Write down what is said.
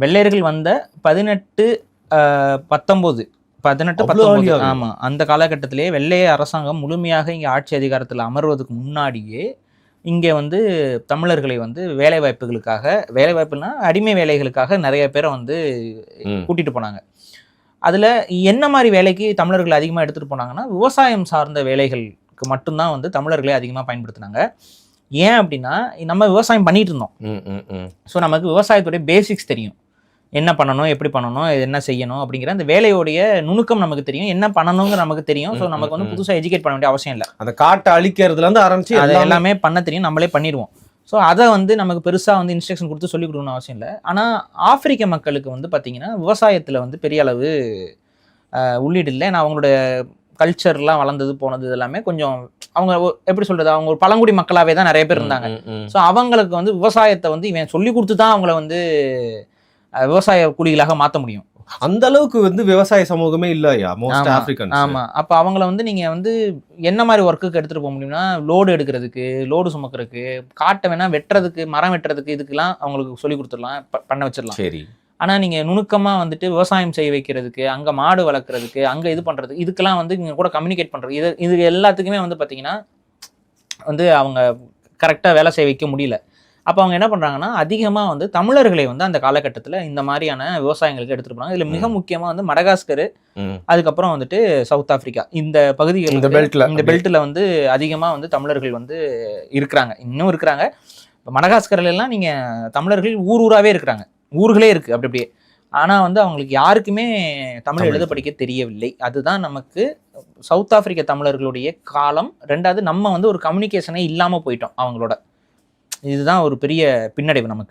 வெள்ளையர்கள் வந்த 18 19 ஆமா, அந்த காலகட்டத்திலேயே வெள்ளைய அரசாங்கம் முழுமையாக இங்கே ஆட்சி அதிகாரத்தில் அமர்வதற்கு முன்னாடியே இங்கே வந்து தமிழர்களை வந்து வேலை வாய்ப்புனா அடிமை வேலைகளுக்காக நிறைய பேரை வந்து கூட்டிட்டு போனாங்க. அதுல என்ன மாதிரி வேலைக்கு தமிழர்கள் அதிகமா எடுத்துட்டு போனாங்கன்னா, விவசாயம் சார்ந்த வேலைகளுக்கு மட்டும்தான் வந்து தமிழர்களை அதிகமா பயன்படுத்தினாங்க. ஏன் அப்படின்னா, நம்ம விவசாயம் பண்ணிட்டு இருந்தோம். ஸோ நமக்கு விவசாயத்துடைய பேசிக்ஸ் தெரியும். என்ன பண்ணணும், எப்படி பண்ணணும், என்ன செய்யணும் அப்படிங்கிற அந்த வேலையோடைய நுணுக்கம் நமக்கு தெரியும். என்ன பண்ணணுங்கிற நமக்கு தெரியும். ஸோ நமக்கு வந்து புதுசாக எஜுகேட் பண்ண வேண்டிய அவசியம் இல்லை. அந்த காட்டை அழிக்கிறதுல இருந்து ஆரம்பிச்சு அதை எல்லாமே பண்ண தெரியும், நம்மளே பண்ணிடுவோம். ஸோ அதை வந்து நமக்கு பெருசாக வந்து இன்ஸ்ட்ரக்ஷன் கொடுத்து சொல்லிக் கொடுக்கணும்னு அவசியம் இல்லை. ஆனால் ஆப்பிரிக்க மக்களுக்கு வந்து பார்த்தீங்கன்னா விவசாயத்தில் வந்து பெரிய அளவு உள்ளீடு இல்லை. நான் அவங்களோட கல்ச்சர்லாம் வளர்ந்தது போனது எல்லாமே கொஞ்சம் அவங்க எப்படி சொல்றது, அவங்க ஒரு பழங்குடி மக்களாவே தான் நிறைய பேர் இருந்தாங்க. ஸோ அவங்களுக்கு வந்து விவசாயத்தை வந்து இவன் சொல்லி கொடுத்து தான் அவங்கள வந்து விவசாய கூலிகளாக மாற்ற முடியும். அந்த அளவுக்கு வந்து விவசாய சமூகமே இல்லையா மோஸ்ட் ஆப்பிரிக்கன். ஆமா, அப்ப அவங்கள வந்து நீங்க வந்து என்ன மாதிரி ஒர்க்குக்கு எடுத்துட்டு போக முடியும்னா, லோடு எடுக்கிறதுக்கு, லோடு சுமக்கிறதுக்கு, காட்டை வேணா வெட்டுறதுக்கு, மரம் வெட்டுறதுக்கு, இதுக்கெல்லாம் அவங்களுக்கு சொல்லி கொடுத்துடலாம், பண்ண வச்சிடலாம். சரி. ஆனா நீங்க நுணுக்கமா வந்துட்டு விவசாயம் செய்ய வைக்கிறதுக்கு, அங்க மாடு வளர்க்குறதுக்கு, அங்க இது பண்றதுக்கு, இதுக்கெல்லாம் வந்து நீங்க கூட கம்யூனிகேட் பண்றது, இது எல்லாத்துக்குமே வந்து பாத்தீங்கன்னா வந்து அவங்க கரெக்டா வேலை செய்ய வைக்க முடியல. அப்போ அவங்க என்ன பண்ணுறாங்கன்னா, அதிகமாக வந்து தமிழர்களை வந்து அந்த காலகட்டத்தில் இந்த மாதிரியான விவசாயங்களுக்கு எடுத்துகிட்டு போனாங்க. இதில் மிக முக்கியமாக வந்து மடகாஸ்கர், அதுக்கப்புறம் வந்துட்டு சவுத் ஆப்பிரிக்கா, இந்த பகுதிகள், இந்த பெல்ட்டில் வந்து அதிகமாக வந்து தமிழர்கள் வந்து இருக்கிறாங்க, இன்னும் இருக்கிறாங்க. இப்போ மடகாஸ்கர்லாம் நீங்கள் தமிழர்கள் ஊராகவே இருக்கிறாங்க, ஊர்களே இருக்குது அப்படி அப்படியே. ஆனால் வந்து அவங்களுக்கு யாருக்குமே தமிழ் எழுத படிக்க தெரியவில்லை. அதுதான் நமக்கு சவுத் ஆப்பிரிக்க தமிழர்களுடைய காலம். ரெண்டாவது, நம்ம வந்து ஒரு கம்யூனிகேஷனே இல்லாமல் போயிட்டோம் அவங்களோட. இதுதான் ஒரு பெரிய பின்னடைவு நமக்கு.